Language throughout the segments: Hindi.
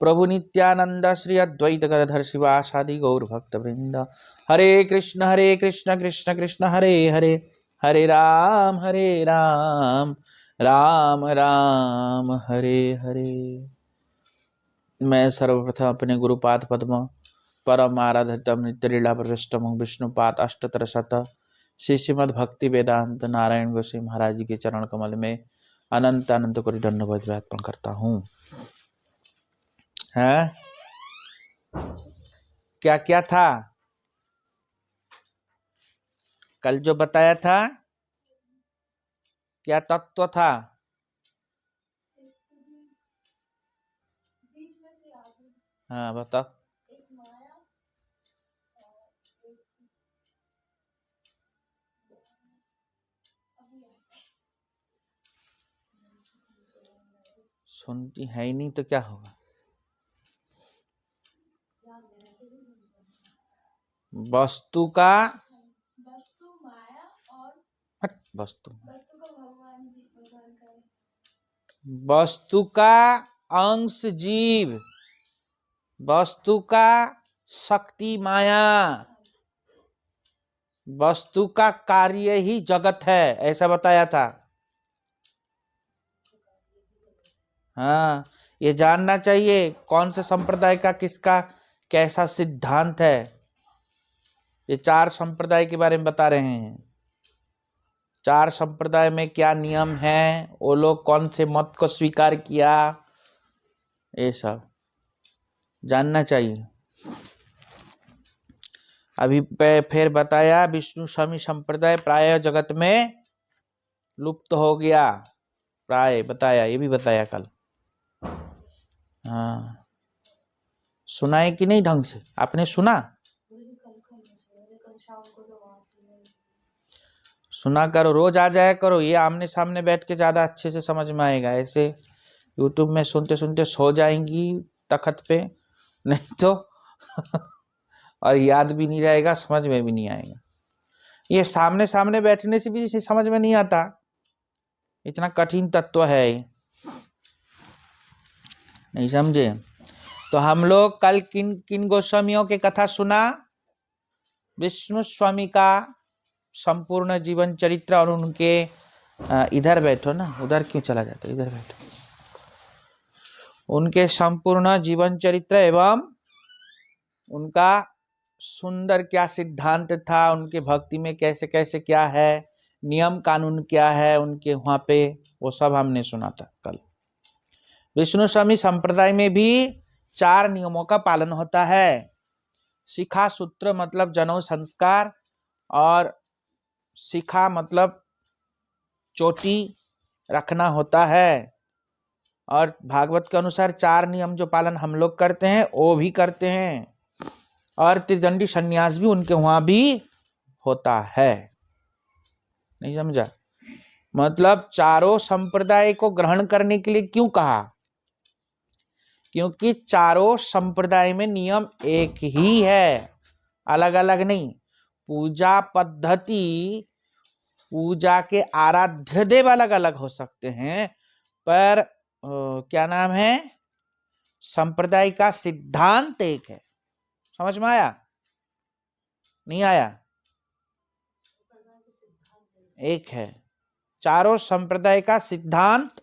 प्रभु नित्यानंद श्री अद्वैत गदाधर शिवासादि गौर भक्त वृंद। हरे कृष्ण कृष्ण कृष्ण हरे हरे, हरे राम राम राम हरे हरे। मैं सर्वप्रथम अपने गुरुपाद पद्म परम आराध्यतम नित्य लीला प्रविष्टम विष्णुपाद अष्टोत्तर शत श्री श्रीमद् भक्ति वेदांत नारायण गोसाई महाराज जी के चरण कमल में अनंत अनंत कोटि दंडवत अर्पण करता हूँ। है क्या क्या था कल जो बताया था, क्या तत्व था? हाँ बताओ। सुनती है ही नहीं तो क्या होगा। वस्तु का वस्तु का अंश जीव, वस्तु का शक्ति माया, वस्तु का कार्य ही जगत है, ऐसा बताया था। हाँ, ये जानना चाहिए कौन से संप्रदाय का किसका कैसा सिद्धांत है। ये 4 संप्रदाय के बारे में बता रहे हैं। 4 संप्रदाय में क्या नियम है, वो लोग कौन से मत को स्वीकार किया, ये सब जानना चाहिए। अभी फिर बताया विष्णु स्वामी संप्रदाय प्राय जगत में लुप्त हो गया, प्राय बताया, ये भी बताया कल। हाँ, सुना है कि नहीं ढंग से? आपने सुना? सुना करो, रोज आ जाया करो, ये आमने सामने बैठ के ज्यादा अच्छे से समझ में आएगा। ऐसे यूट्यूब में सुनते सुनते सो जाएंगी तखत पे, नहीं तो और याद भी नहीं रहेगा, समझ में भी नहीं आएगा। ये सामने सामने बैठने से भी समझ में नहीं आता, इतना कठिन तत्व है, नहीं समझे? तो हम लोग कल किन किन गोस्वामियों की कथा सुना? विष्णु स्वामी का संपूर्ण जीवन चरित्र, और उनके इधर बैठो ना, उधर क्यों चला जाता, इधर बैठो। उनके संपूर्ण जीवन चरित्र एवं उनका सुंदर क्या सिद्धांत था, उनके भक्ति में कैसे कैसे क्या है, नियम कानून क्या है उनके वहां पे, वो सब हमने सुना था कल। विष्णु स्वामी संप्रदाय में भी 4 नियमों का पालन होता है। शिखा सूत्र मतलब जनेऊ संस्कार, और शिखा मतलब चोटी रखना होता है। और भागवत के अनुसार 4 नियम जो पालन हम लोग करते हैं वो भी करते हैं, और त्रिदंडी संन्यास भी उनके वहां भी होता है। नहीं समझा? मतलब चारों संप्रदाय को ग्रहण करने के लिए क्यों कहा? क्योंकि चारों संप्रदाय में नियम एक ही है, अलग अलग नहीं। पूजा पद्धति, पूजा के आराध्य देव अलग अलग हो सकते हैं, पर क्या नाम है, संप्रदाय का सिद्धांत एक है। समझ में आया? नहीं आया? एक है, चारों संप्रदाय का सिद्धांत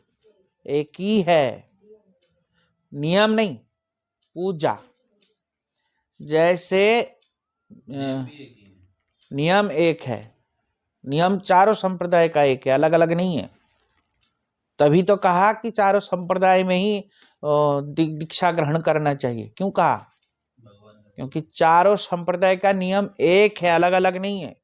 एक ही है, नियम नहीं, पूजा। जैसे नियम एक है, नियम चारों संप्रदाय का एक है, अलग अलग नहीं है। तभी तो कहा कि चारों संप्रदाय में ही दीक्षा ग्रहण करना चाहिए। क्यों कहा? क्योंकि चारों संप्रदाय का नियम एक है, अलग अलग नहीं है।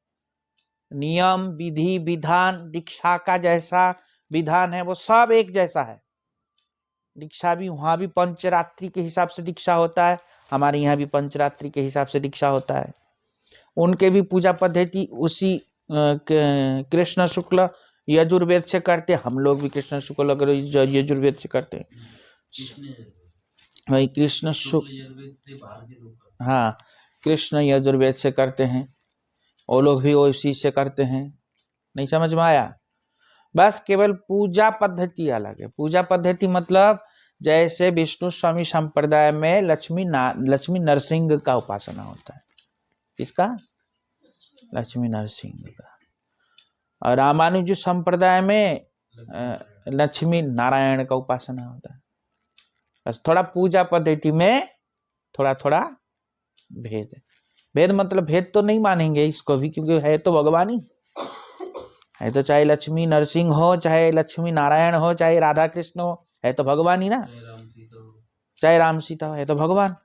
नियम विधि विधान दीक्षा का जैसा विधान है वो सब एक जैसा है। दीक्षा भी वहां भी पंचरात्रि के हिसाब से दीक्षा होता है, हमारे यहाँ भी पंचरात्रि के हिसाब से दीक्षा होता है। उनके भी पूजा पद्धति उसी कृष्ण शुक्ल यजुर्वेद से करते, हम लोग भी कृष्ण शुक्ल यजुर्वेद से करते हैं। भाई कृष्ण शुक्ल, हाँ, कृष्ण यजुर्वेद से करते हैं, वो लोग भी उसी से करते हैं। नहीं समझ में आया? बस केवल पूजा पद्धति अलग है। पूजा पद्धति मतलब जैसे विष्णु स्वामी संप्रदाय में लक्ष्मी नरसिंह का उपासना होता है। किसका? लक्ष्मी नरसिंह का। और रामानुज संप्रदाय में लक्ष्मी नारायण का उपासना होता है। बस थोड़ा पूजा पद्धति में थोड़ा थोड़ा भेद है। भेद मतलब भेद तो नहीं मानेंगे इसको भी, क्योंकि है तो भगवान ही है। तो चाहे लक्ष्मी नरसिंह हो, चाहे लक्ष्मी नारायण हो, चाहे राधा कृष्ण हो, है तो भगवान ही ना। चाहे राम सीता हो, है तो भगवान।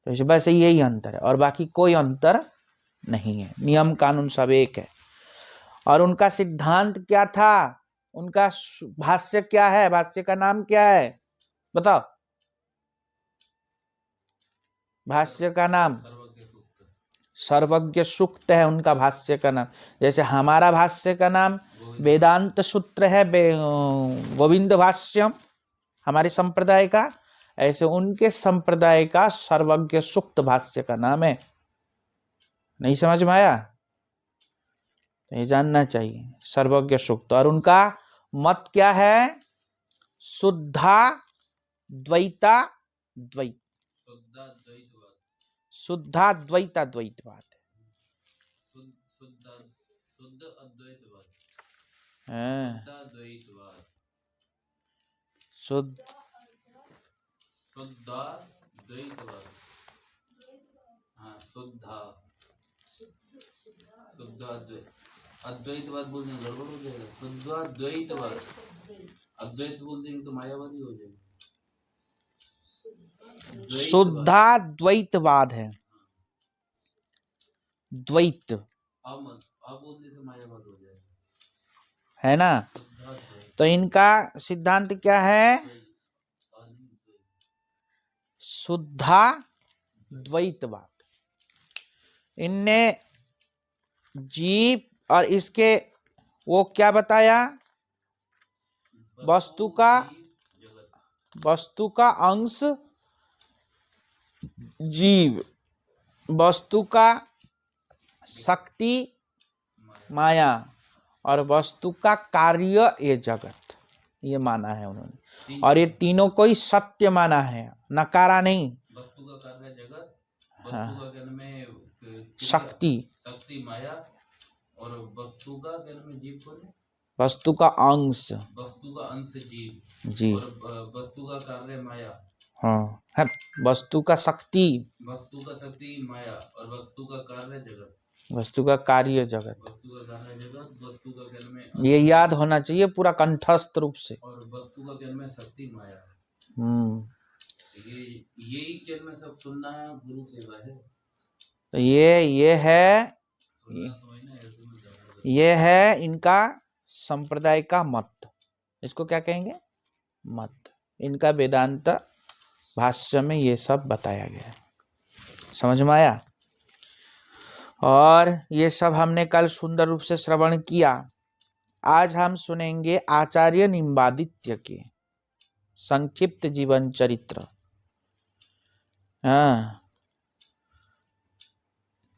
तो बस यही अंतर है, और बाकी कोई अंतर नहीं है। नियम कानून सब एक है। और उनका सिद्धांत क्या था? उनका भाष्य क्या है? भाष्य का नाम क्या है? बताओ। भाष्य का नाम सर्वज्ञ सूक्त है उनका भाष्य का नाम। जैसे हमारा भाष्य का नाम वेदांत सूत्र है, गोविंद भाष्यम हमारे संप्रदाय का, ऐसे उनके संप्रदाय का सर्वज्ञ सूक्त भाष्य का नाम है। नहीं समझ में आया? ये जानना चाहिए, सर्वज्ञ सूक्त। और उनका मत क्या है? शुद्धा द्वैता द्वैत, शुद्धा द्वैता द्वैतवाद है। शुद्ध अद्वैतवाद बोल देंगे गड़बड़ हो जाएगा। शुद्धाद्वैतवाद, अद्वैत बोल देंगे तो मायावादी हो जाएगा। शुद्धा द्वैतवाद है। द्वैत बोलने से मायावाद हो जाएगा, है ना। तो इनका सिद्धांत क्या है? शुद्धा द्वैतवाद। इनने जीव और इसके वो क्या बताया? वस्तु का अंश जीव, वस्तु का शक्ति माया, और वस्तु का कार्य ये जगत, ये माना है उन्होंने। और ये तीनों को ही सत्य माना है, नकारा नहीं। वस्तु का कार्य जगत, वस्तु का ज्ञान में शक्ति माया, और वस्तु का ज्ञान में जीव को नहीं, वस्तु का अंश, वस्तु का अंश जीव, और वस्तु का कार्य माया। हाँ है, वस्तु का शक्ति माया, और वस्तु का कार्य जगत, वस्तु का कार्य जगत, वस्तु का कार्य जगत, वस्तु का ज्ञान में ये याद होना चाहिए पूरा कंठस्थ रूप से। और वस्तु का ज्ञान में शक्ति माया। यही ज्ञान में सब सुनना है, गुरु सेवा है। तो ये है इनका संप्रदाय का मत। इसको क्या कहेंगे? मत। इनका वेदांत भाष्य में ये सब बताया गया है। समझ में आया? और ये सब हमने कल सुंदर रूप से श्रवण किया। आज हम सुनेंगे आचार्य निम्बादित्य के संक्षिप्त जीवन चरित्र।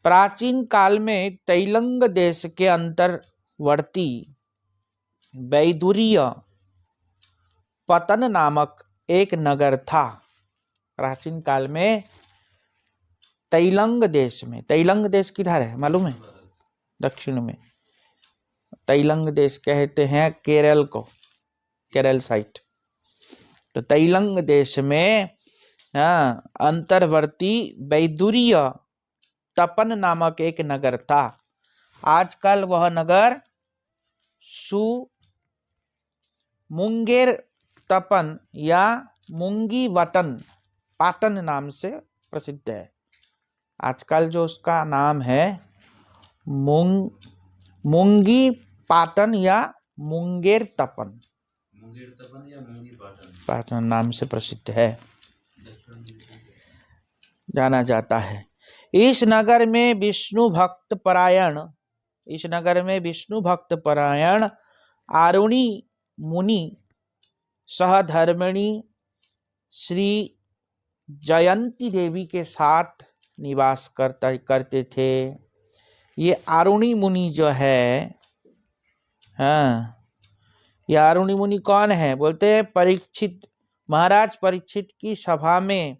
प्राचीन काल में तैलंग देश के अंतर्वर्ती वैदुर्य पतन नामक एक नगर था। प्राचीन काल में तैलंग देश में, तैलंग देश किधर है मालूम है? दक्षिण में। तैलंग देश कहते हैं केरल को, केरल साइड। तो तैलंग देश में अंतर्वर्ती वैदुर्य तपन नामक एक नगर था। आजकल वह नगर मुंगेर तपन या मुंगी वटन पाटन नाम से प्रसिद्ध है। आजकल जो उसका नाम है मुंगी पाटन या मुंगेर तपन या मुंगी पाटन नाम से प्रसिद्ध है, जाना जाता है। इस नगर में विष्णु भक्त परायण आरुणि मुनि सहधर्मिणी श्री जयंती देवी के साथ निवास करते थे। ये आरुणि मुनि जो है, ये आरुणि मुनि कौन है? बोलते हैं परीक्षित महाराज परीक्षित की सभा में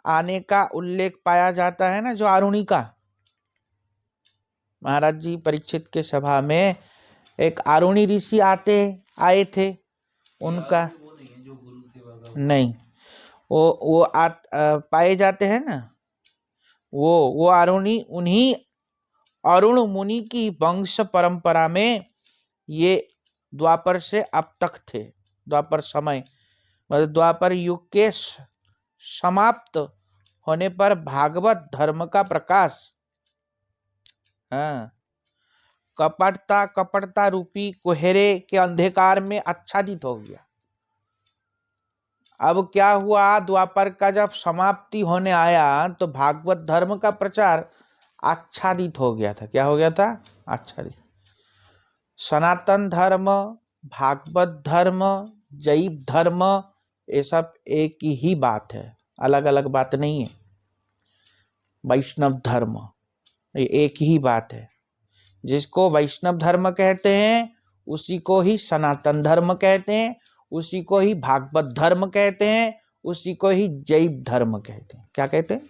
आने का उल्लेख पाया जाता है ना, जो आरुणि का। महाराज जी परीक्षित के सभा में एक आरुणि ऋषि आए थे, उनका वो नहीं है जो गुरु सेवा का नहीं, वो पाए जाते हैं ना, वो आरुणि उन्हीं अरुण मुनि की वंश परंपरा में ये द्वापर से अब तक थे। द्वापर समय मतलब द्वापर युग के समाप्त होने पर भागवत धर्म का प्रकाश कपटता रूपी कोहरे के अंधकार में आच्छादित हो गया। अब क्या हुआ, द्वापर का जब समाप्ति होने आया तो भागवत धर्म का प्रचार आच्छादित हो गया था। क्या हो गया था? आच्छादित। सनातन धर्म, भागवत धर्म, जैव धर्म, ये सब एक ही बात है, अलग अलग बात नहीं है। वैष्णव धर्म ये एक ही बात है। जिसको वैष्णव धर्म कहते हैं उसी को ही सनातन धर्म कहते हैं, उसी को ही भागवत धर्म कहते हैं, उसी को ही जैव धर्म कहते हैं। क्या कहते हैं?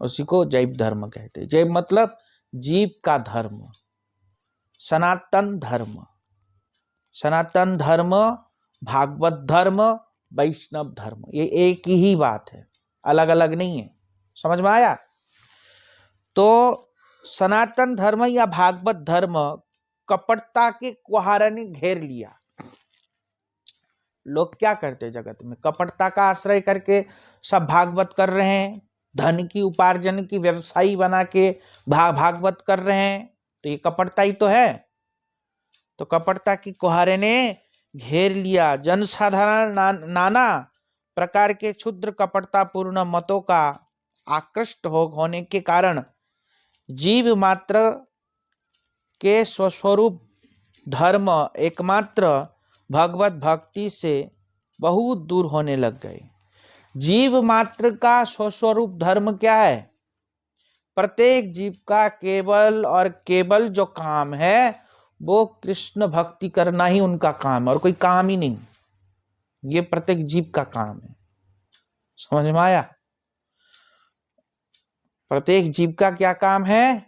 उसी को जैव धर्म कहते हैं। जैव मतलब जीव का धर्म। सनातन धर्म, सनातन धर्म, भागवत धर्म, वैष्णव धर्म, ये एक ही बात है, अलग अलग नहीं है। समझ में आया? तो सनातन धर्म या भागवत धर्म कपटता के कुहारे ने घेर लिया। लोग क्या करते जगत में? कपटता का आश्रय करके सब भागवत कर रहे हैं, धन की उपार्जन की व्यवसायी बना के भागवत कर रहे हैं, तो ये कपटता ही तो है। तो कपटता की कुहारे ने घेर लिया। जनसाधारण नाना प्रकार के क्षुद्र कपटतापूर्ण मतों का आकृष्ट होने के कारण जीव मात्र के स्वस्वरूप धर्म एकमात्र भगवत भक्ति से बहुत दूर होने लग गए। जीव मात्र का स्वस्वरूप धर्म क्या है? प्रत्येक जीव का केवल और केवल जो काम है वो कृष्ण भक्ति करना ही उनका काम है, और कोई काम ही नहीं। ये प्रत्येक जीव का काम है। समझ में आया? प्रत्येक जीव का क्या काम है?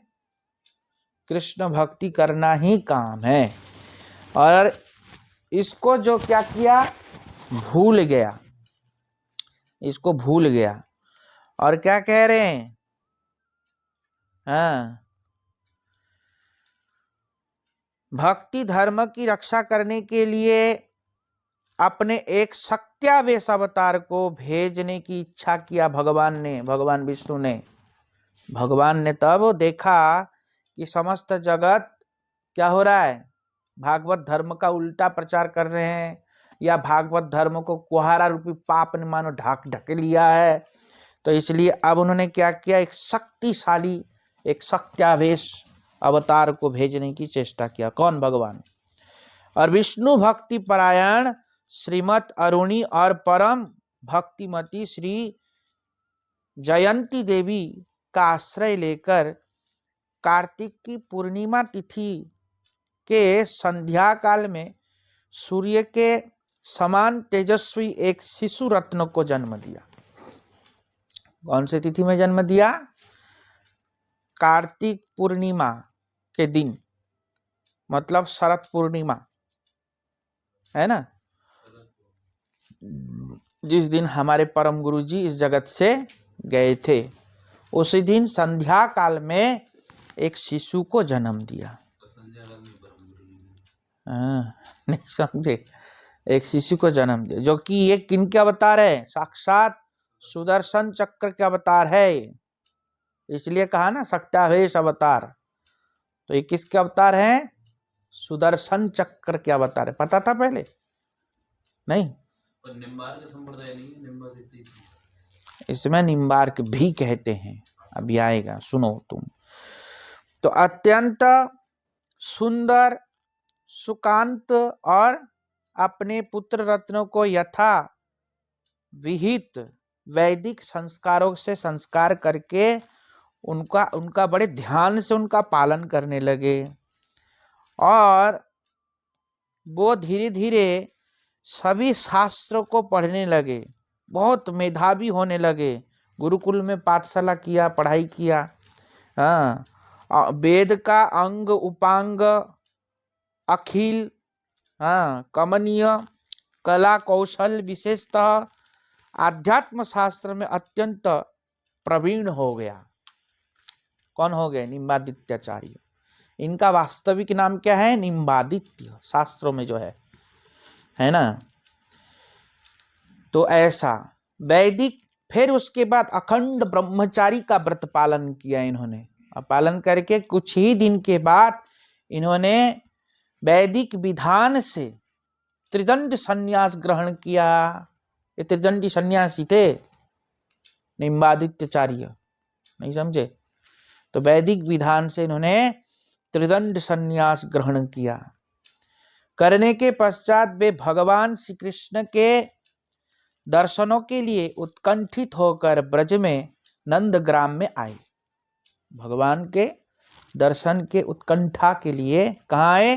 कृष्ण भक्ति करना ही काम है। और इसको जो क्या किया, भूल गया, इसको भूल गया। और क्या कह रहे हैं? भक्ति धर्म की रक्षा करने के लिए अपने एक सत्यावेश अवतार को भेजने की इच्छा किया भगवान विष्णु ने। भगवान ने तब देखा कि समस्त जगत क्या हो रहा है, भागवत धर्म का उल्टा प्रचार कर रहे हैं, या भागवत धर्म को कुहारा रूपी पाप ने मानो ढक लिया है। तो इसलिए अब उन्होंने क्या किया, एक शक्तिशाली, एक सत्यावेश अवतार को भेजने की चेष्टा किया। कौन? भगवान। और विष्णु भक्ति परायण श्रीमत अरुणि और परम भक्तिमती श्री जयंती देवी का आश्रय लेकर कार्तिक की पूर्णिमा तिथि के संध्या काल में सूर्य के समान तेजस्वी एक शिशु रत्न को जन्म दिया। कौन सी तिथि में जन्म दिया? कार्तिक पूर्णिमा के दिन, मतलब शरद पूर्णिमा है ना, जिस दिन हमारे परम गुरु जी इस जगत से गए थे, उसी दिन संध्या काल में एक शिशु को जन्म दिया। नहीं समझे? एक शिशु को जन्म दिया, जो कि ये किनके अवतार है? साक्षात सुदर्शन चक्र के अवतार है। इसलिए कहा ना सत्यावेश अवतार। तो ये किसके अवतार है? सुदर्शन चक्र के अवतार है। पता था पहले? नहीं। निम्बार्क संप्रदाय नहीं, निम्बार्क इसमें निम्बार्क भी कहते हैं, अभी आएगा, सुनो तुम। तो अत्यंत सुंदर, सुकांत और अपने पुत्र रत्नों को यथा विहित वैदिक संस्कारों से संस्कार करके उनका बड़े ध्यान से उनका पालन करने लगे। और वो धीरे धीरे सभी शास्त्रों को पढ़ने लगे, बहुत मेधावी होने लगे, गुरुकुल में पाठशाला किया, पढ़ाई किया। हाँ, वेद का अंग उपांग अखिल, हाँ, कमनीय कला कौशल विशेषतः आध्यात्म शास्त्र में अत्यंत प्रवीण हो गया। कौन हो गए? निम्बादित्याचार्य। इनका वास्तविक नाम क्या है? निम्बादित्य, शास्त्रों में जो है ना। तो ऐसा वैदिक, फिर उसके बाद अखंड ब्रह्मचारी का व्रत पालन किया इन्होंने। पालन करके कुछ ही दिन के बाद इन्होंने वैदिक विधान से त्रिदंड संन्यास ग्रहण किया। ये त्रिदंडी सन्यासी थे निम्बादित्याचार्य, नहीं समझे? तो वैदिक विधान से इन्होंने त्रिदंड संन्यास ग्रहण किया। करने के पश्चात वे भगवान श्री कृष्ण के दर्शनों के लिए उत्कंठित होकर ब्रज में नंदग्राम में आए। भगवान के दर्शन के उत्कंठा के लिए कहाँ आए?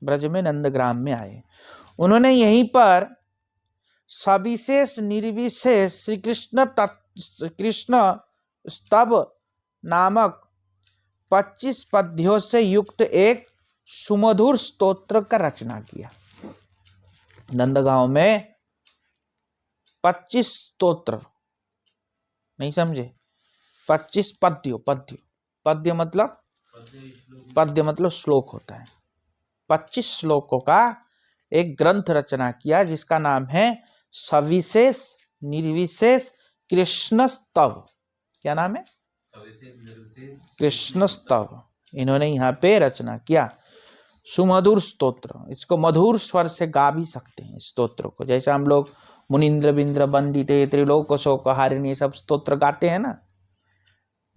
ब्रज में नंदग्राम में आए। उन्होंने यहीं पर सविशेष निर्विशेष श्री कृष्ण स्तव नामक 25 पद्यों से युक्त एक सुमधुर स्तोत्र का रचना किया। नंदगांव में 25 स्तोत्र, नहीं समझे? 25 पद्य मतलब श्लोक होता है। 25 श्लोकों का एक ग्रंथ रचना किया जिसका नाम है सविशेष निर्विशेष कृष्ण स्तव। क्या नाम है? कृष्ण स्तव। इन्होंने यहाँ पे रचना किया सुमधुर स्तोत्र। इसको मधुर स्वर से गा भी सकते हैं स्तोत्र को, जैसे हम लोग मुनिंद्र बिंद्र वंदिते त्रिलोक शोक हारिणी सब स्तोत्र गाते हैं ना,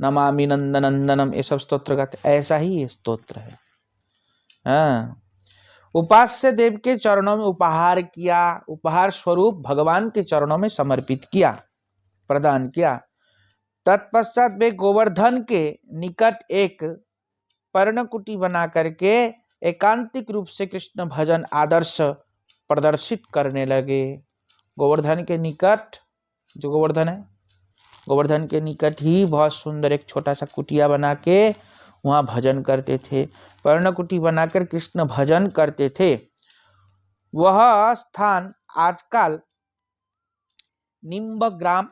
नमामि नंदनंदनम, ये सब स्तोत्र गाते, ऐसा ही ये स्तोत्र है। हाँ, उपास्य देव के चरणों में उपहार किया, उपहार स्वरूप भगवान के चरणों में समर्पित किया, प्रदान किया। तत्पश्चात वे गोवर्धन के निकट एक पर्णकुटी बना करके एकांतिक रूप से कृष्ण भजन आदर्श प्रदर्शित करने लगे। गोवर्धन के निकट, जो गोवर्धन है, गोवर्धन के निकट ही बहुत सुंदर एक छोटा सा कुटिया बना के वहां भजन करते थे। पर्णकुटी बनाकर कृष्ण भजन करते थे। वह स्थान आजकल निम्बग्राम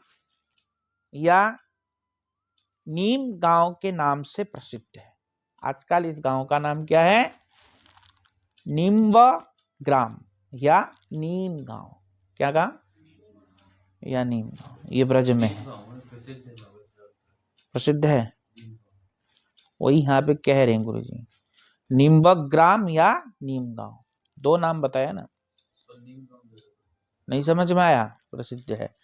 या नीम गांव के नाम से प्रसिद्ध है। आजकल इस गांव का नाम क्या है? निम्बग्राम या नीम गांव। क्या गांव? या नीम गांव। ये ब्रज में है, प्रसिद्ध है। वही यहाँ पे कह रहे हैं गुरु जी, निम्बग्राम या नीम गांव, दो नाम बताया ना, नहीं समझ में आया? प्रसिद्ध है।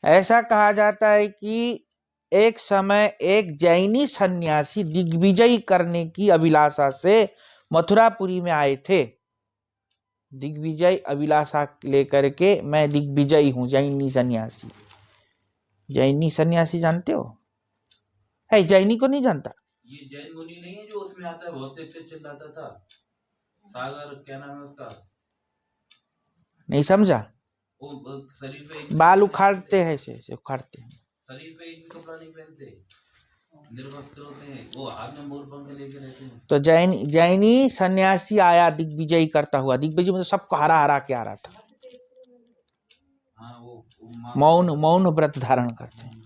ऐसा कहा जाता है कि एक समय एक जैनी सन्यासी दिग्विजय करने की अभिलाषा से मथुरापुरी में आए थे। दिग्विजय अभिलाषा लेकर के, मैं दिग्विजय हूं, जैनी सन्यासी। जैनी सन्यासी जानते हो? है, जैनी को नहीं जानता? ये जैन मुनि नहीं है जो उसमें आता है, बहुत तेज चिल्लाता था, सागर, क्या नाम है उसका? नहीं समझा? वो शरीर पे बाल उखाड़ते हैं, ऐसे उखाड़ते हैं, शरीर पे एक कपड़ा नहीं पहनते, निर्वस्त्र होते हैं, वो हाथ में मोरपंख लेके रहते हैं। तो जैनी सन्यासी आया दिग्विजय करता हुआ। दिग्विजय मतलब सबको हरा हरा के आ रहा था। हाँ, वो मौन व्रत धारण करते हैं।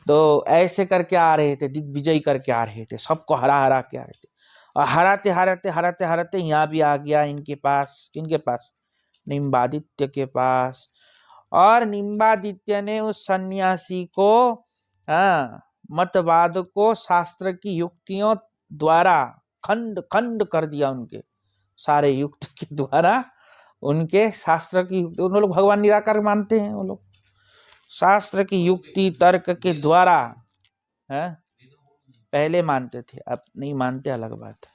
तो ऐसे करके आ रहे थे, दिग्विजय करके आ रहे थे, सबको हरा हरा के आ रहे थे। और हराते हराते हराते हराते यहाँ भी आ गया इनके पास। किनके पास? निम्बादित्य के पास। और निम्बादित्य ने उस सन्यासी को, मतवाद को शास्त्र की युक्तियों द्वारा खंड खंड कर दिया। उनके सारे युक्ति के द्वारा, उनके शास्त्र की युक्ति, उन लोग भगवान निराकार मानते हैं, वो लोग शास्त्र की युक्ति तर्क के द्वारा है, पहले मानते थे, अब नहीं मानते, अलग बात है।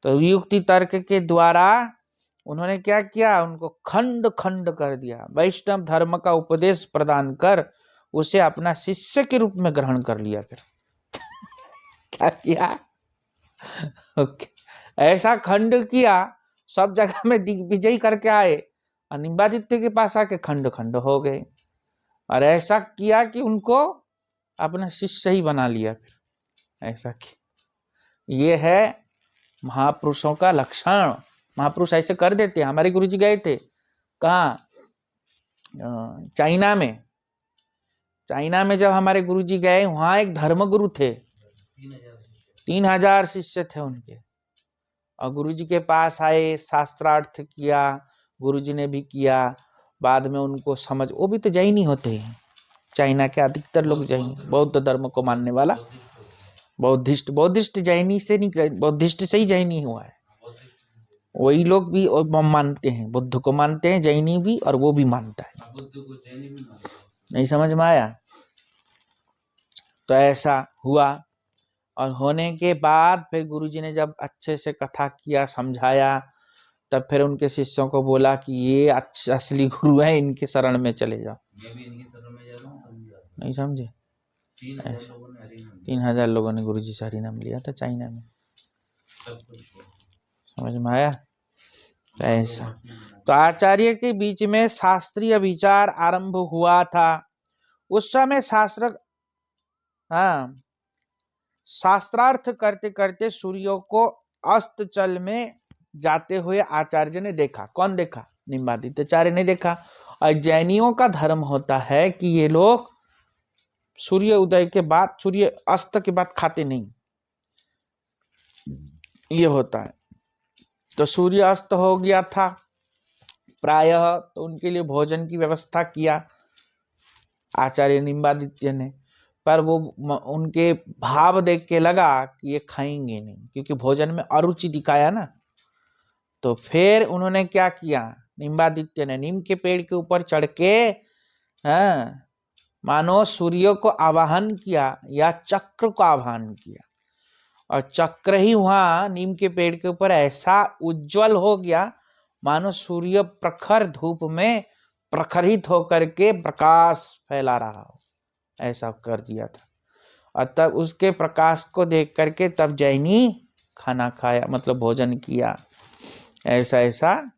तो युक्ति तर्क के द्वारा उन्होंने क्या किया? उनको खंड खंड कर दिया। वैष्णव धर्म का उपदेश प्रदान कर उसे अपना शिष्य के रूप में ग्रहण कर लिया। फिर क्या किया? ऐसा खंड किया, सब जगह में दिग्विजय करके आए, और निम्बादित्य के पास आके खंड खंड हो गए, और ऐसा किया कि उनको अपना शिष्य ही बना लिया। फिर ऐसा किया। ये है महापुरुषों का लक्षण। महापुरुष ऐसे कर देते हैं। हमारे गुरुजी गए थे कहाँ, चाइना में। चाइना में जब हमारे गुरुजी गए, वहां एक धर्मगुरु थे, 3000 शिष्य थे उनके, और गुरुजी के पास आए, शास्त्रार्थ किया, गुरुजी ने भी किया। बाद में उनको समझ, वो भी तो जैनी होते हैं, चाइना के अधिकतर लोग जैन, बौद्ध धर्म को मानने वाला, बौद्धिस्ट जैनी से नहीं, बौद्धिस्ट से ही जैनी हुआ है। वही लोग भी मानते हैं, बुद्ध को मानते हैं, जैनी भी, और वो भी मानता है। नहीं समझ में आया? तो ऐसा हुआ, और होने के बाद फिर गुरुजी ने जब अच्छे से कथा किया, समझाया, तब फिर उनके शिष्यों को बोला कि ये असली गुरु है, इनके शरण में चले जाओ। मैं भी इनकी शरण में जा रहा हूँ, नहीं समझे? 3000 लोगों 3000 लोगों ने हरि नाम ने गुरुजी से हरि नाम लिया था चाइना में। सब कुछ हुआ। समझ में आया? ऐसा तो आचार्य के बीच में शास्त्रीय विचार आरंभ हुआ था। उस समय शास्त्रार्थ करते करते सूर्य को अस्त चल में जाते हुए आचार्य ने देखा। कौन देखा? निम्बादित्याचार्य ने देखा। और जैनियों का धर्म होता है कि ये लोग सूर्य उदय के बाद, सूर्य अस्त के बाद खाते नहीं, ये होता है। तो सूर्य अस्त हो गया था प्रायः, तो उनके लिए भोजन की व्यवस्था किया आचार्य निम्बादित्य ने। पर वो उनके भाव देख के लगा कि ये खाएंगे नहीं, क्योंकि भोजन में अरुचि दिखाया ना। तो फिर उन्होंने क्या किया, निम्बादित्य ने नीम के पेड़ के ऊपर चढ़ के मानो सूर्य को आवाहन किया, या चक्र को आवाहन किया, और चक्र ही वहां नीम के पेड़ के ऊपर ऐसा उज्जवल हो गया, मानो सूर्य प्रखर धूप में प्रखरित होकर के प्रकाश फैला रहा हो, ऐसा कर दिया था। और तब उसके प्रकाश को देख करके तब जैनी खाना खाया, मतलब भोजन किया, ऐसा ऐसा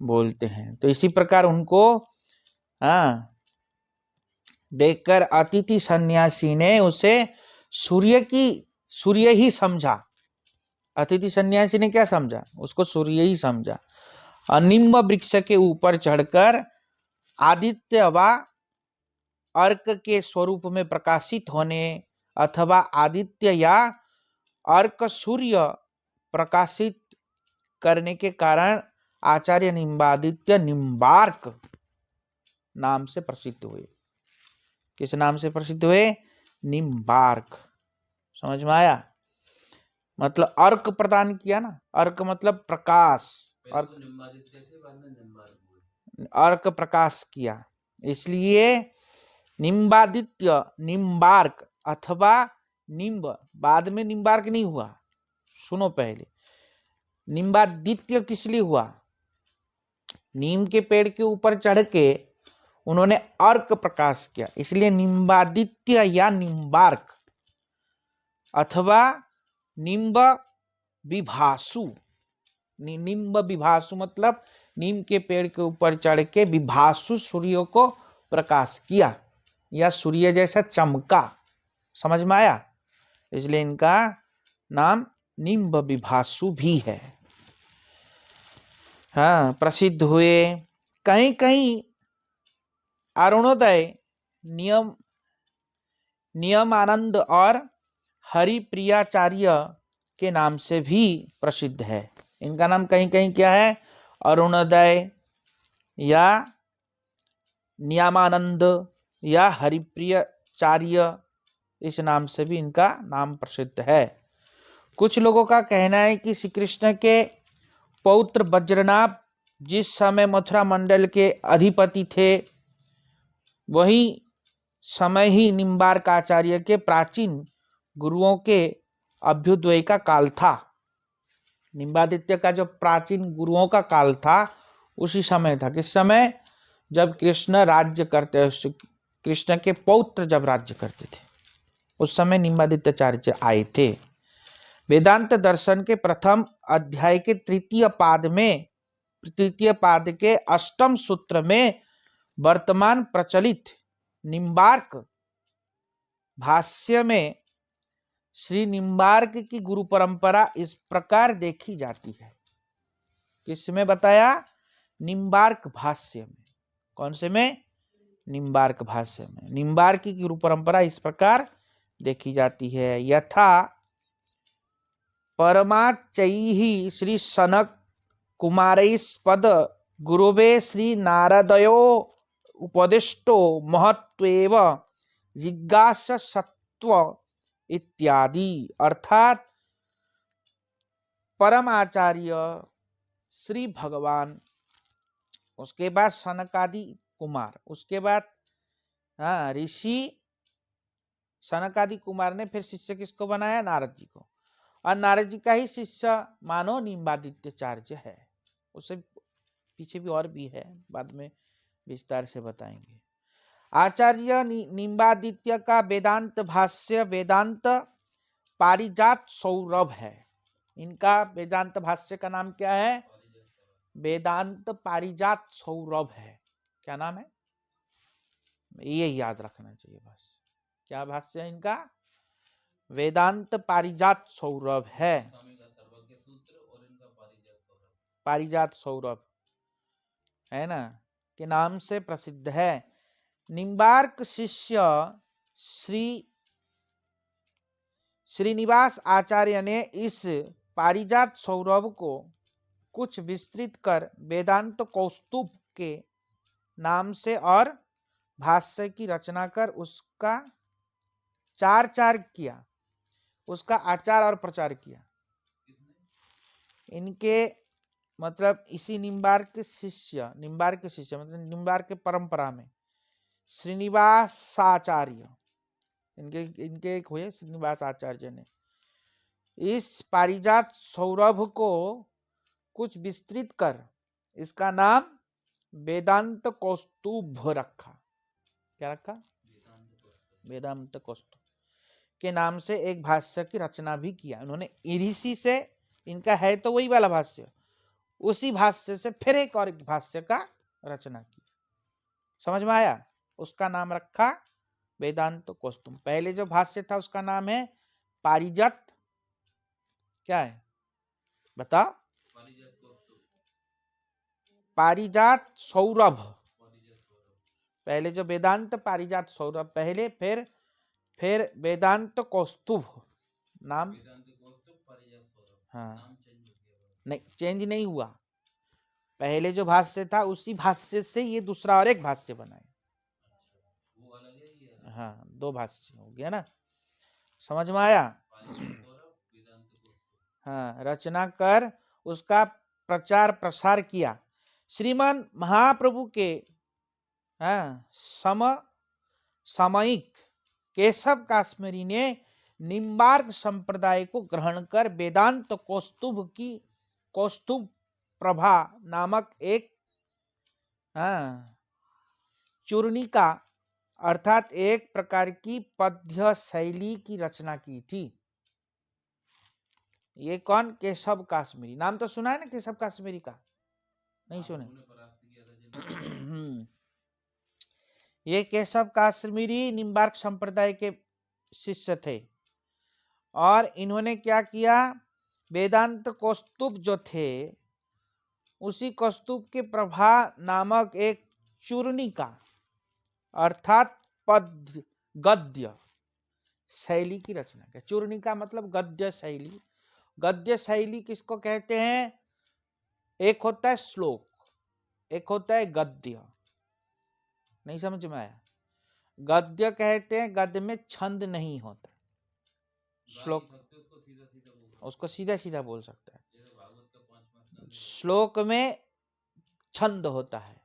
बोलते हैं। तो इसी प्रकार उनको देखकर अतिथि सन्यासी ने उसे सूर्य ही समझा। अतिथि सन्यासी ने क्या समझा? उसको सूर्य ही समझा। और निम्ब वृक्ष के ऊपर चढ़कर आदित्य व अर्क के स्वरूप में प्रकाशित होने, अथवा आदित्य या अर्क सूर्य प्रकाशित करने के कारण आचार्य निम्बादित्य निम्बार्क नाम से प्रसिद्ध हुए। किस नाम से प्रसिद्ध हुए? निम्बार्क। समझ में आया? मतलब अर्क प्रदान किया ना, अर्क मतलब प्रकाश, अर्क प्रकाश किया, इसलिए निम्बादित्य निम्बार्क अथवा निम्ब, बाद में निम्बार्क नहीं हुआ, सुनो पहले। निम्बादित्य किस लिए हुआ? नीम के पेड़ के ऊपर चढ़ के उन्होंने अर्क प्रकाश किया, इसलिए निम्बादित्य या निम्बार्क अथवा निम्ब विभासु। निम्ब विभासु मतलब नीम के पेड़ के ऊपर चढ़ के विभासु सूर्य को प्रकाश किया, या सूर्य जैसा चमका। समझ में आया? इसलिए इनका नाम निम्ब विभासु भी है। प्रसिद्ध हुए। कहीं कहीं अरुणोदय, नियमानंद और हरिप्रियाचार्य के नाम से भी प्रसिद्ध है। इनका नाम कहीं कहीं क्या है? अरुणोदय या नियमानंद या हरिप्रियाचार्य, इस नाम से भी इनका नाम प्रसिद्ध है। कुछ लोगों का कहना है कि श्री कृष्ण के पौत्र वज्रनाभ जिस समय मथुरा मंडल के अधिपति थे, वही समय ही निम्बार्क आचार्य के प्राचीन गुरुओं के अभ्युदय का काल था। निम्बादित्य का जो प्राचीन गुरुओं का काल था, उसी समय था। किस समय? जब कृष्ण राज्य करते, कृष्ण के पौत्र जब राज्य करते थे, उस समय निम्बादित्याचार्य आए थे। वेदांत दर्शन के प्रथम अध्याय के 3य पाद में तृतीय पाद के अष्टम सूत्र में वर्तमान प्रचलित निम्बार्क भाष्य में श्री निम्बार्क की गुरु परंपरा इस प्रकार देखी जाती है। किसमें बताया? निम्बार्क भाष्य में। कौन से में? निम्बार्क भाष्य में। निम्बार्क की गुरु परंपरा इस प्रकार देखी जाती है। यथा परमाचैहि श्री सनक कुमारैस्पद गुरुवे श्री नारदयो उपदिष्टो महत्वेव जिज्ञासत्व इत्यादि। अर्थात परम आचार्य श्री भगवान, उसके बाद सनकादि कुमार, उसके बाद ऋषि सनकादि कुमार ने फिर शिष्य किसको बनाया? नारद जी को। और नारद जी का ही शिष्य मानो निम्बादित्याचार्य है। उससे पीछे भी और भी है, बाद में विस्तार से बताएंगे। आचार्य निम्बादित्य का वेदांत भाष्य वेदांत पारिजात सौरभ है। इनका वेदांत भाष्य का नाम क्या है? वेदांत पारिजात सौरभ है। क्या नाम है? ये याद रखना चाहिए बस। क्या भाष्य है इनका? वेदांत पारिजात सौरभ है। पारिजात सौरभ है ना, के नाम से प्रसिद्ध है। निम्बार्क शिष्य श्रीनिवास आचार्य ने इस पारिजात सौरभ को कुछ विस्तृत कर वेदांत कौस्तुभ के नाम से और भाष्य की रचना कर उसका चार किया, उसका आचार और प्रचार किया। इनके मतलब इसी निम्बार्क के शिष्य मतलब निम्बार्क के परंपरा में श्रीनिवास आचार्य, इनके एक हुए श्रीनिवास आचार्य ने इस पारिजात सौरभ को कुछ विस्तृत कर इसका नाम वेदांत कौस्तुभ रखा। क्या रखा? वेदांत कौस्तुभ के नाम से एक भाष्य की रचना भी किया उन्होंने। ऋषि से इनका है तो वही वाला भाष्य, उसी भाष्य से फिर एक और भाष्य का रचना की। समझ में आया? उसका नाम रखा वेदांत कौस्तुभ। पहले जो भाष्य था उसका नाम है पारिजात, क्या है बताओ? पारिजात सौरभ। पहले जो वेदांत पारिजात सौरभ पहले, फिर वेदांत कौस्तुभ नाम। हाँ नहीं, चेंज नहीं हुआ। पहले जो भाष्य था उसी भाष्य से ये दूसरा और एक भाष्य बनाए। हाँ, दो भाष्य हो गया ना। समझ में आया? हाँ, रचना कर उसका प्रचार प्रसार किया। श्रीमान महाप्रभु के समयिक केशव काश्मीरी ने निम्बार्क संप्रदाय को ग्रहण कर वेदांत कौस्तुभ प्रभा नामक एक चूर्णिका अर्थात एक प्रकार की पद्य शैली की रचना की थी। ये कौन? केशव काश्मीरी। नाम तो सुना है ना केशव काश्मीरी का? नहीं सुने? ये केशव काश्मीरी निम्बार्क संप्रदाय के शिष्य थे और इन्होंने क्या किया? वेदांत कौस्तुभ जो थे उसी कौस्तुभ के प्रभा नामक एक चूर्णिका अर्थात गद्य शैली की रचना की। चूर्णिका मतलब गद्य शैली। गद्य शैली किसको कहते हैं? एक होता है श्लोक, एक होता है गद्य। नहीं समझ में आया? गद्य कहते हैं गद्य में छंद नहीं होता। श्लोक उसको सीधा सीधा बोल सकता है। श्लोक में छंद होता है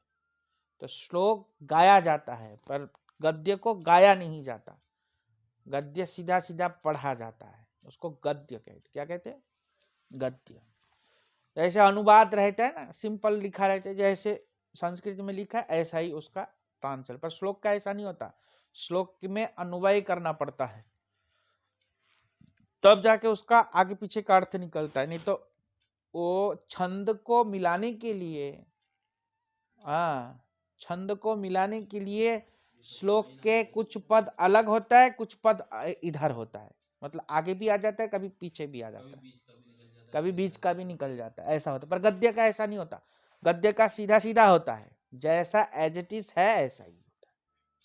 तो श्लोक गाया जाता है, पर गद्य को गाया नहीं जाता। गद्य सीधा सीधा पढ़ा जाता है, उसको गद्य कहते। क्या कहते हैं? गद्य। जैसे अनुवाद रहता है ना, सिंपल लिखा रहता है, जैसे संस्कृत में लिखा है ऐसा ही उसका ट्रांसलेट। पर श्लोक का ऐसा नहीं होता। श्लोक में अन्वय करना पड़ता है, तब जाके उसका आगे पीछे का अर्थ निकलता है। नहीं तो वो छंद को मिलाने के लिए, छंद को मिलाने के लिए श्लोक के कुछ पद अलग होता है, कुछ पद इधर होता है, मतलब आगे भी आ जाता है, कभी पीछे भी आ जाता है, कभी बीच का भी निकल जाता है, ऐसा होता है। पर गद्य का ऐसा नहीं होता, गद्य का सीधा सीधा होता है, जैसा एज इट इज है ऐसा ही होता है।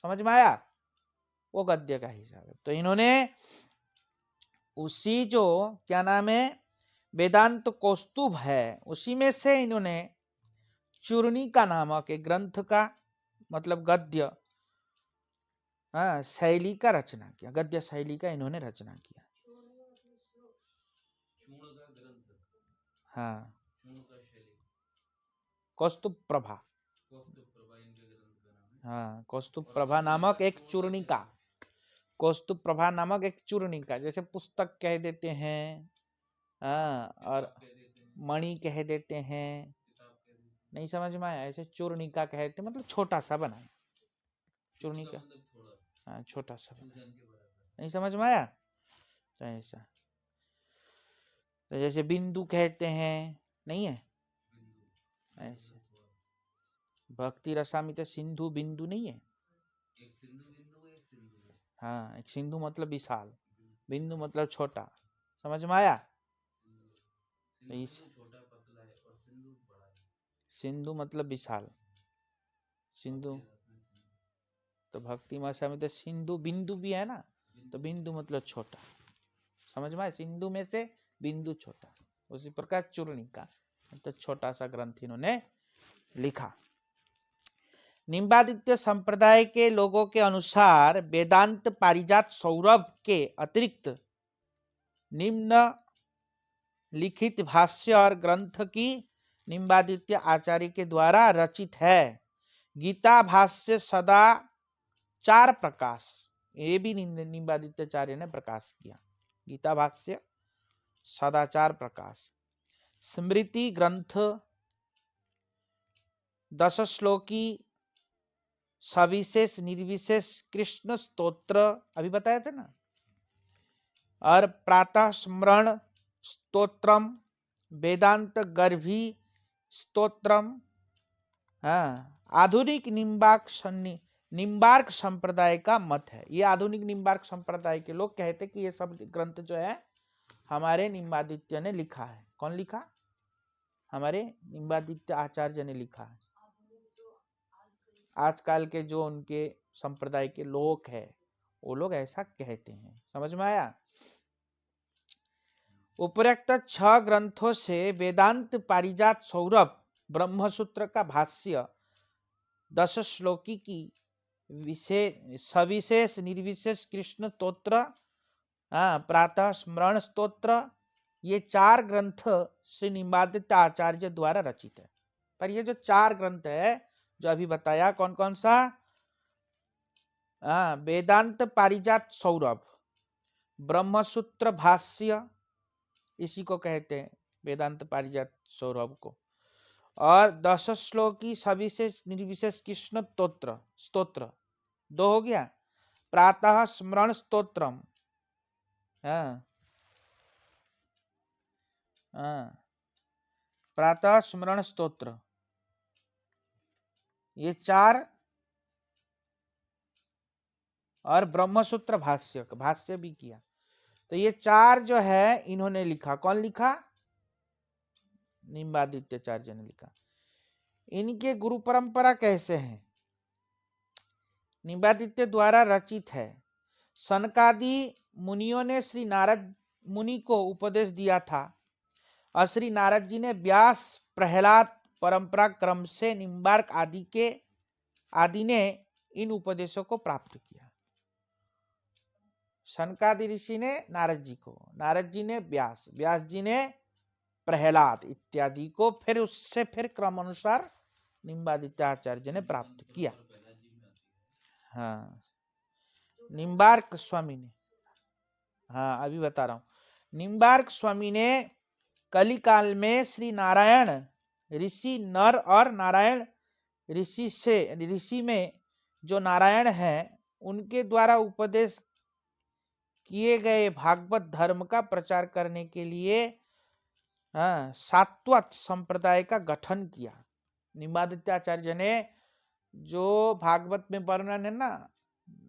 समझ में आया? वो गद्य का हिसाब है। तो इन्होंने उसी जो क्या नाम है वेदांत कौस्तुभ है, उसी में से इन्होंने चूर्णिका नामक एक ग्रंथ का मतलब गद्य शैली का रचना किया, गद्य शैली का इन्होंने रचना किया। हाँ, कौस्तुभ प्रभा, हाँ कौस्तुभ प्रभा नामक एक चूर्णिका, कौस्तुभ प्रभा नामक एक चूर्णिका, जैसे पुस्तक कह देते हैं, और मणि कह देते हैं, नहीं समझ में आया? ऐसे चूर्णिका कहते मतलब छोटा सा बना, चूर्णिका, हाँ छोटा सा बना, नहीं समझ में आया? तो ऐसा, तो जैसे बिंदु कहते हैं, नहीं है ऐसे, भक्ति रसामित सिंधु बिंदु नहीं है, हाँ एक सिंधु मतलब विशाल, बिंदु मतलब छोटा, समझ में आया? तो इस सिंधु मतलब विशाल, सिंधु तो भक्ति भाषा में तो सिंधु बिंदु भी है ना, तो बिंदु मतलब छोटा, समझ में आया? सिंधु में से बिंदु छोटा, उसी प्रकार चूर्णिका तो छोटा सा ग्रंथ इन्होंने लिखा। निम्बादित्य संप्रदाय के लोगों के अनुसार वेदांत पारिजात सौरभ के अतिरिक्त निम्न लिखित भाष्य और ग्रंथ की निम्बादित्य आचार्य के द्वारा रचित है। गीता भाष्य सदा चार प्रकाश, ये भी निम्बादित्याचार्य ने प्रकाश किया, गीता भाष्य सदाचार प्रकाश, स्मृति ग्रंथ 10 श्लोकी सविशेष निर्विशेष कृष्ण स्तोत्र अभी बताया था ना, और प्रातः स्मरण स्तोत्रम, वेदांत गर्भी स्तोत्रम, आधुनिक निम्बार्क संप्रदाय का मत है। ये आधुनिक निम्बार्क संप्रदाय के लोग कहते कि ये सब ग्रंथ जो है हमारे निम्बादित्य ने लिखा है। कौन लिखा? हमारे निम्बादित्य आचार्य ने लिखा है। आजकल के जो उनके संप्रदाय के लोग हैं वो लोग ऐसा कहते हैं। समझ में आया? उपरोक्त 6 ग्रंथों से वेदांत पारिजात सौरभ ब्रह्मसूत्र का भाष्य 10 श्लोकी की सविशेष निर्विशेष कृष्ण स्तोत्र, प्रातः स्मरण स्तोत्र, ये 4 ग्रंथ श्री निम्बादित्य आचार्य द्वारा रचित है। पर ये जो 4 ग्रंथ है जो अभी बताया, कौन कौन सा? वेदांत पारिजात सौरभ, ब्रह्मसूत्र भाष्य, इसी को कहते हैं वेदांत पारिजात सौरभ को, और 10 श्लोकी सविशेष निर्विशेष कृष्ण स्तोत्र 2 हो गया, प्रातः स्मरण स्तोत्रम, प्रातः स्मरण स्तोत्र, ये 4, और ब्रह्मसूत्र भाष्य भी किया। तो ये 4 जो है इन्होंने लिखा। कौन लिखा? निम्बादित्याचार्य ने लिखा। इनके गुरु परंपरा कैसे है? निम्बादित्य द्वारा रचित है। सनकादि मुनियों ने श्री नारद मुनि को उपदेश दिया था, और श्री नारद जी ने व्यास प्रहलाद परंपरा क्रम से निम्बार्क आदि ने इन उपदेशों को प्राप्त किया। सनकादि ऋषि ने नारद जी को, नारद जी ने व्यास जी ने प्रहलाद इत्यादि को, फिर उससे फिर क्रम अनुसार निम्बादित्याचार्य ने प्राप्त किया। हाँ, निम्बार्क स्वामी ने, हाँ अभी बता रहा हूं, निम्बार्क स्वामी ने कलिकाल में श्री नारायण ऋषि नर और नारायण ऋषि में जो नारायण हैं उनके द्वारा उपदेश किए गए भागवत धर्म का प्रचार करने के लिए सात्वत संप्रदाय का गठन किया। निम्बादित्याचार्य ने जो भागवत में वर्णन है ना,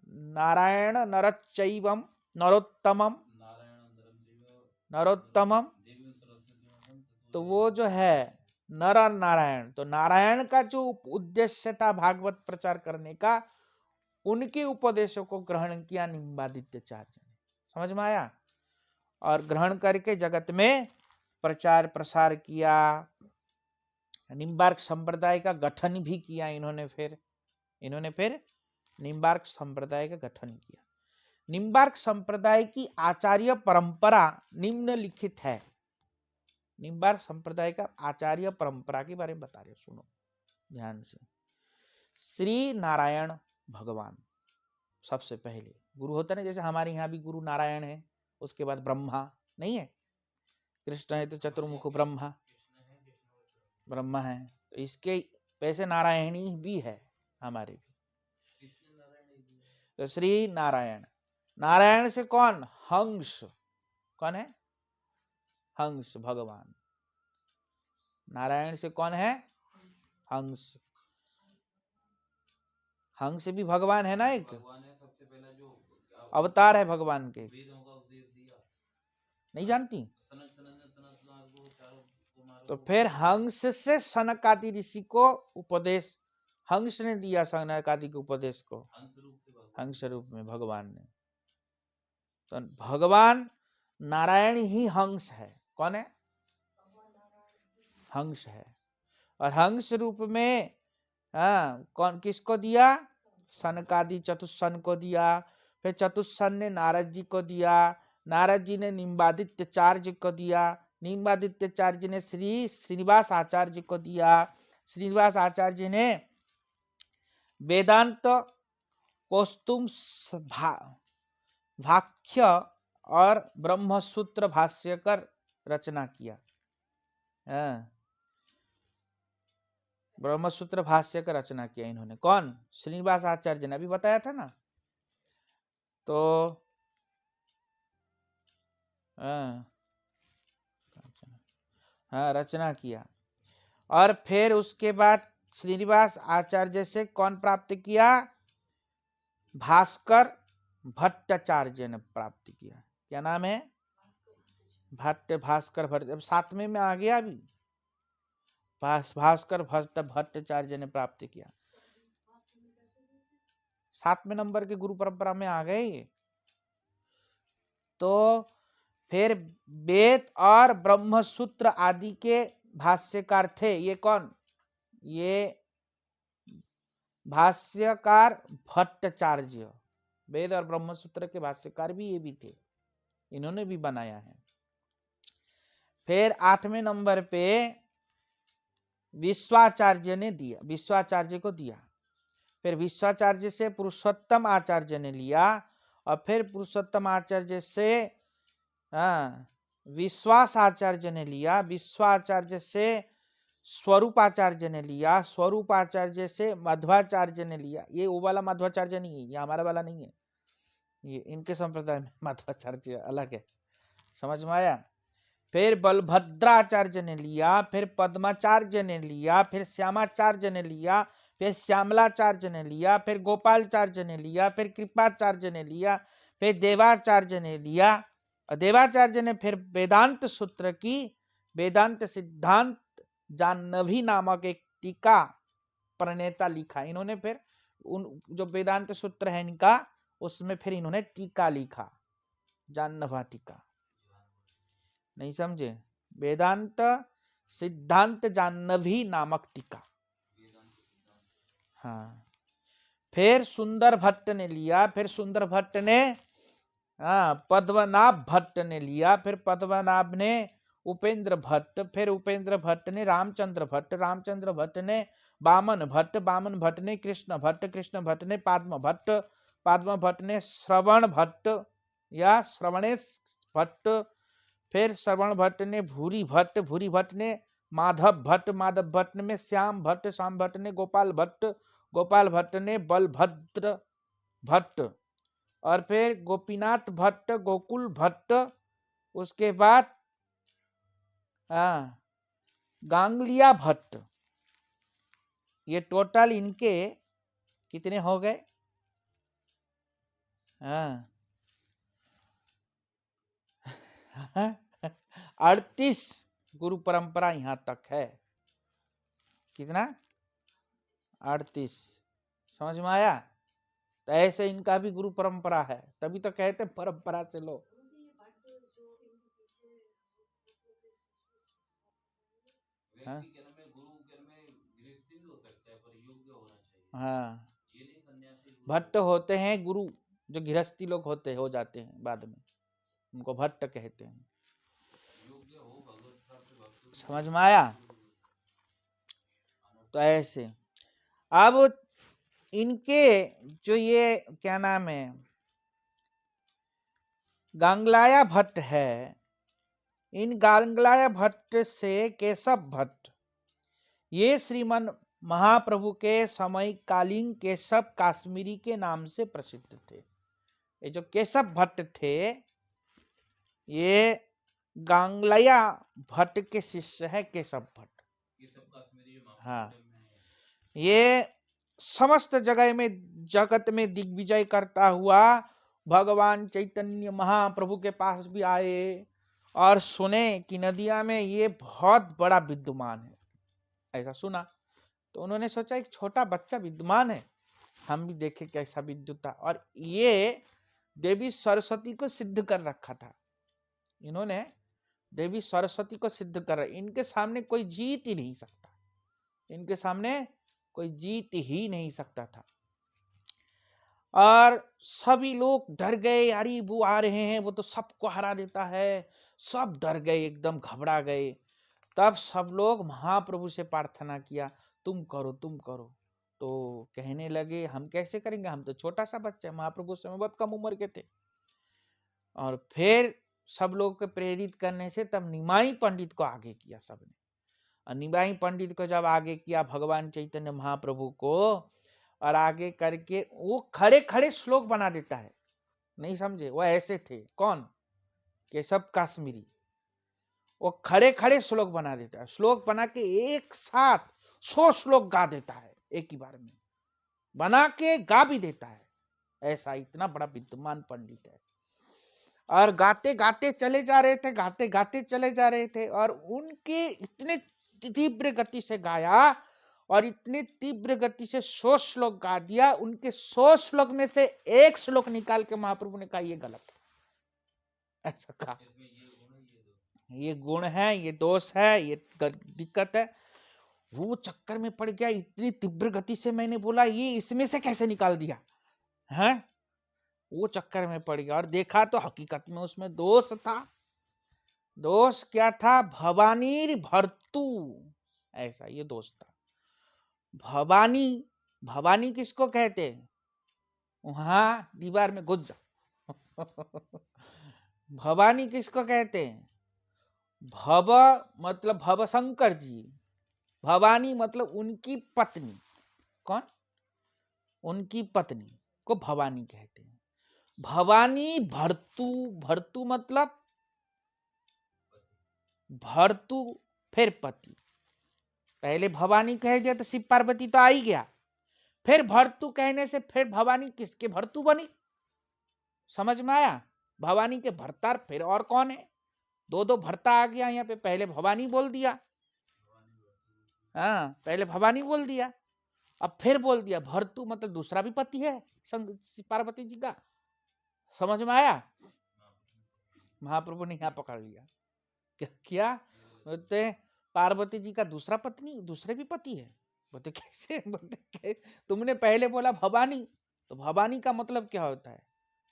नारायण नरच्चैवम नरोत्तमम नरोत्तमम, तो वो जो है नर और नारायण, तो नारायण का जो उद्देश्य था भागवत प्रचार करने का, उनके उपदेशों को ग्रहण किया निम्बादित्याचार्य ने। समझ में आया? और ग्रहण करके जगत में प्रचार प्रसार किया। निम्बार्क संप्रदाय का गठन भी किया इन्होंने फिर निम्बार्क संप्रदाय का गठन किया। निम्बार्क संप्रदाय की आचार्य परंपरा निम्नलिखित है। निम्बार्क संप्रदाय का आचार्य परंपरा के बारे में बता रहे, सुनो ध्यान से। श्री नारायण भगवान सबसे पहले गुरु होता है, जैसे हमारे यहाँ भी गुरु नारायण है, उसके बाद ब्रह्मा नहीं है, कृष्ण है तो चतुर्मुख ब्रह्मा है, तो इसके वैसे नारायणी भी है हमारे भी। तो श्री नारायण, नारायण से कौन? हंस। कौन है? हंस भगवान। नारायण से कौन है? हंस। हंस भी भगवान है ना, एक सबसे पहला जो अवतार है भगवान के। नहीं जानती? तो फिर हंस से सनक आदि ऋषि को उपदेश, हंस ने दिया सनक आदि के उपदेश को, हंस रूप में भगवान ने। तो भगवान नारायण ही हंस है। कौन है? हंस है। और हंस रूप में कौन किसको दिया? सनकादि चतुस्सन को दिया। फिर चतुस्सन ने नारद जी को दिया, नारद जी ने निम्बादित्याचार्य को दिया, निम्बादित्याचार्य ने श्री श्रीनिवास आचार्य को दिया, श्रीनिवास आचार्य ने वेदांत कौस्तुम भाष्य और ब्रह्मसूत्र भाष्य कर रचना किया। ब्रह्मसूत्र भाष्य का रचना किया इन्होंने। कौन? श्रीनिवास आचार्य ने, अभी बताया था ना। तो रचना किया। और फिर उसके बाद श्रीनिवास आचार्य से कौन प्राप्त किया? भास्कर भट्टाचार्य ने प्राप्त किया। क्या नाम है? भास्कर भट्ट। अब 7वें में आ गया, अभी भास्कर भट्टाचार्य ने प्राप्त किया। 7वें नंबर के गुरु परंपरा में आ गए ये। तो फिर वेद और ब्रह्मसूत्र आदि के भाष्यकार थे। ये कौन? ये भाष्यकार भट्टाचार्य, वेद और ब्रह्मसूत्र के भाष्यकार भी ये भी थे, इन्होंने भी बनाया है। फिर 8वें नंबर पे विश्वाचार्य ने दिया, विश्वाचार्य को दिया। फिर विश्वाचार्य से पुरुषोत्तम आचार्य ने लिया, और फिर पुरुषोत्तम आचार्य से विश्वास आचार्य ने लिया, विश्वाचार्य से स्वरूपाचार्य ने लिया, स्वरूपाचार्य से मध्वाचार्य ने लिया। ये वो वाला मध्वाचार्य नहीं है, ये हमारा वाला नहीं है, ये इनके संप्रदाय में मध्वाचार्य अलग है। समझ में आया? फिर बलभद्राचार्य ने लिया, फिर पद्माचार्य ने लिया, फिर श्यामाचार्य ने लिया, फिर श्यामलाचार्य ने लिया, फिर गोपालचार्य ने लिया, फिर कृपाचार्य ने लिया, फिर देवाचार्य ने लिया। और देवाचार्य ने फिर वेदांत सूत्र की वेदांत सिद्धांत जाह्नवी नामक एक टीका प्रणेता लिखा इन्होंने। फिर उन जो वेदांत सूत्र है इनका, उसमें फिर इन्होंने टीका लिखा, जाह्नवा टीका। नहीं समझे? वेदांत सिद्धांत जाह्नवी नामक टीका। हाँ। फिर सुंदर भट्ट ने लिया, फिर सुंदर भट्ट ने पद्मनाभ भट्ट ने लिया, फिर पद्मनाभ ने उपेंद्र भट्ट, फिर उपेंद्र भट्ट ने रामचंद्र भट्ट, रामचंद्र भट्ट ने बामन भट्ट, बामन भट्ट ने कृष्ण भट्ट, कृष्ण भट्ट ने पाद्म भट्ट, पाद्म भट्ट ने श्रवण भट्ट या श्रवणेश भट्ट, फिर श्रवण भट्ट ने भूरी भट्ट, भूरी भट्ट ने माधव भट्ट, माधव भट्ट में श्याम भट्ट, श्याम भट्ट ने गोपाल भट्ट, गोपाल भट्ट ने बलभद्र भट्ट, और फिर गोपीनाथ भट्ट, गोकुल भट्ट, उसके बाद हाँ, गांगलिया भट्ट, ये टोटल इनके कितने हो गए? हाँ 38 गुरु परंपरा यहाँ तक है। कितना? 38। समझ में आया? तो ऐसे इनका भी गुरु परंपरा है, तभी तो कहते परंपरा से लो। हाँ व्यक्ति कर्म में, गुरु कर्म में गृहस्थी भी हो सकता है, पर योग्य होना चाहिए। हाँ, ये नहीं सन्यासी गुरु भट्ट होते हैं गुरु, जो गृहस्थी लोग होते हो जाते हैं बाद में, उनको भट्ट कहते हैं। योग्य हो, भगवत प्राप्त भक्त समझ में आया? तो ऐसे अब इनके जो ये क्या नाम है, गांगलाया भट्ट है, इन गांगलाया भट्ट से केशव भट्ट, ये श्रीमन महाप्रभु के समयकालीन केशव काश्मीरी के नाम से प्रसिद्ध थे। ये जो केशव भट्ट थे, ये गांगलाया भट्ट के शिष्य है केशव भट्ट। ये सब काश्मीरी हाँ, में ये समस्त जगह में जगत में दिग्विजय करता हुआ भगवान चैतन्य महाप्रभु के पास भी आए और सुने कि नदिया में ये बहुत बड़ा विद्वान है, ऐसा सुना। तो उन्होंने सोचा एक छोटा बच्चा विद्वान है, हम भी देखें कैसा विद्युता। और ये देवी सरस्वती को सिद्ध कर रखा था इन्होंने, देवी सरस्वती को सिद्ध कर, इनके सामने कोई जीत ही नहीं सकता, इनके सामने कोई जीत ही नहीं सकता था। और सभी लोग डर गए, अरे वो आ रहे हैं, वो तो सबको हरा देता है, सब डर गए, एकदम घबरा गए। तब सब लोग महाप्रभु से प्रार्थना किया, तुम करो तुम करो। तो कहने लगे हम कैसे करेंगे, हम तो छोटा सा बच्चा है, महाप्रभु उस समय बहुत कम उम्र के थे। और फिर सब लोग को प्रेरित करने से तब निमाई पंडित को आगे किया सबने। और निमाई पंडित को जब आगे किया भगवान चैतन्य महाप्रभु को, और आगे करके वो खड़े खड़े श्लोक बना देता है, नहीं समझे? वो ऐसे थे, कौन? केशव काश्मीरी। वो खड़े खड़े श्लोक बना देता है, श्लोक बना के एक साथ 100 श्लोक गा देता है, एक ही बार में बना के गा भी देता है। ऐसा इतना बड़ा विद्वान पंडित है। और गाते गाते चले जा रहे थे, गाते गाते चले जा रहे थे, और उनके इतने तीव्र गति से गाया, और इतनी तीव्र गति से 100 श्लोक गा दिया। उनके 100 श्लोक में से एक श्लोक निकाल के महाप्रभु ने कहा ये गलत है, ऐसा कहा। ये गुण है, ये दोष है, ये दिक्कत है। वो चक्कर में पड़ गया, इतनी तीव्र गति से मैंने बोला, ये इसमें से कैसे निकाल दिया है? वो चक्कर में पड़ गया और देखा तो हकीकत में उसमें दोष था। दोष क्या था? भवानी भर्तु, ऐसा ये दोष था। भवानी, भवानी किसको कहते? वहां दीवार में घुस जा। भवानी किसको कहते हैं? भव मतलब भव शंकर जी, भवानी मतलब उनकी पत्नी। कौन? उनकी पत्नी को भवानी कहते हैं। भवानी भर्तु, भर्तु मतलब भर्तु फिर पति। पहले भवानी कह दिया तो शिव पार्वती तो आ ही गया, फिर भर्तु कहने से फिर भवानी किसके भर्तु बनी? समझ में आया? भवानी के भर्तार फिर और कौन है? दो दो भर्ता आ गया यहाँ पे, पहले भवानी बोल दिया, हाँ पहले भवानी बोल दिया, अब फिर बोल दिया भर्तु, मतलब दूसरा भी पति है पार्वती जी का। समझ में आया? महाप्रभु ने यहाँ पकड़ लिया, क्या बोलते? पार्वती जी का दूसरा पत्नी, दूसरे भी पति है। बोलते कैसे? बोलते तुमने पहले बोला भवानी, तो भवानी का मतलब क्या होता है?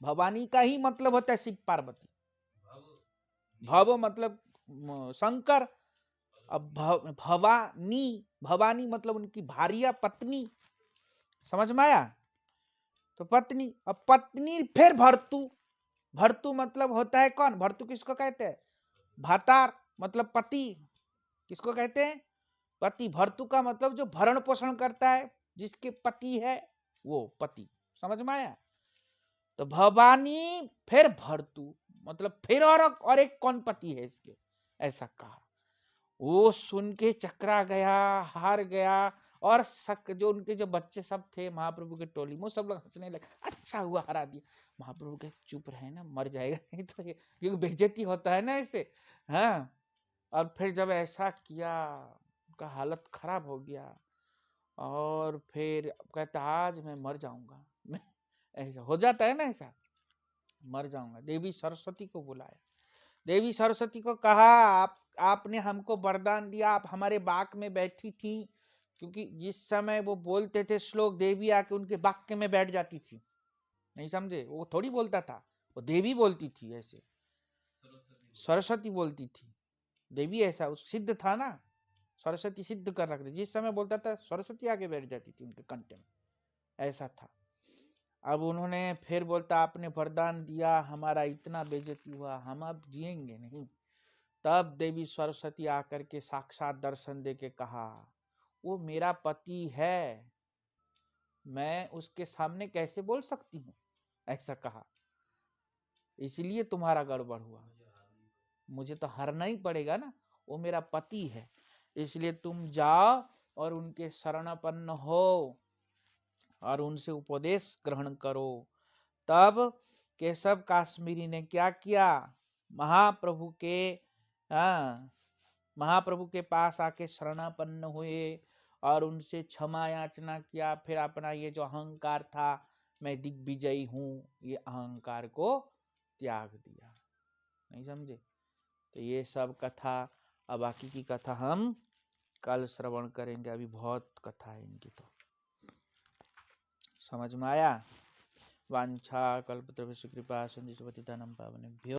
भवानी का ही मतलब होता है शिव पार्वती। भव मतलब शंकर, अब भवानी, भवानी मतलब उनकी भार्या पत्नी। समझ में आया? तो पत्नी, अब पत्नी फिर भर्तु, भर्तु मतलब होता है कौन? भर्तु किसको कहते हैं? भातार मतलब पति, किसको कहते हैं? पति। भर्तु का मतलब जो भरण पोषण करता है, जिसके पति है वो पति। समझ में आया? तो भवानी फिर भर्तु मतलब फिर और एक कौन पति है इसके, ऐसा कहा। वो सुन के चकरा गया, हार गया। और जो उनके जो बच्चे सब थे महाप्रभु के टोली में, वो सब लोग हंसने लगे, अच्छा हुआ हरा दिया। महाप्रभु कहते चुप रहे ना, मर जाएगा नहीं तो ये, क्योंकि बेइज्जती होता है ना ऐसे। हाँ, और फिर जब ऐसा किया, उनका हालत खराब हो गया। और फिर कहता आज मैं मर जाऊंगा, मैं ऐसा हो जाता है ना, ऐसा मर जाऊंगा। देवी सरस्वती को बुलाया, देवी सरस्वती को कहा आपने हमको वरदान दिया, आप हमारे बाग में बैठी थी, क्योंकि जिस समय वो बोलते थे श्लोक, देवी आके उनके वाक्य में बैठ जाती थी। नहीं समझे, वो थोड़ी बोलता था, वो देवी बोलती थी, ऐसे सरस्वती बोलती थी। देवी ऐसा उस सिद्ध था ना, सरस्वती सिद्ध कर रखते, जिस समय बोलता था सरस्वती आके बैठ जाती थी उनके कंठ में, ऐसा था। अब उन्होंने फिर बोलता आपने वरदान दिया, हमारा इतना बेइज्जती हुआ, हम अब जिएंगे नहीं। तब देवी सरस्वती आकर के साक्षात दर्शन दे के कहा वो मेरा पति है, मैं उसके सामने कैसे बोल सकती हूँ, ऐसा कहा, इसलिए तुम्हारा गड़बड़ हुआ, मुझे तो हारना ही पड़ेगा ना, वो मेरा पति है, इसलिए तुम जाओ और उनके शरणापन्न हो और उनसे उपदेश ग्रहण करो। तब केशव काश्मीरी ने क्या किया, महाप्रभु के पास आके शरणापन्न हुए और उनसे क्षमा याचना किया। फिर अपना ये जो अहंकार था, मैं दिग्विजयी हूँ, ये अहंकार को त्याग दिया। नहीं समझे? तो ये सब कथा, अब बाकी की कथा हम कल श्रवण करेंगे, अभी बहुत कथा है इनकी। तो समझ में आया? वांछा कल्पतरुभ्यश्च कृपा सिंधुश्च पतितानां पावनेभ्यो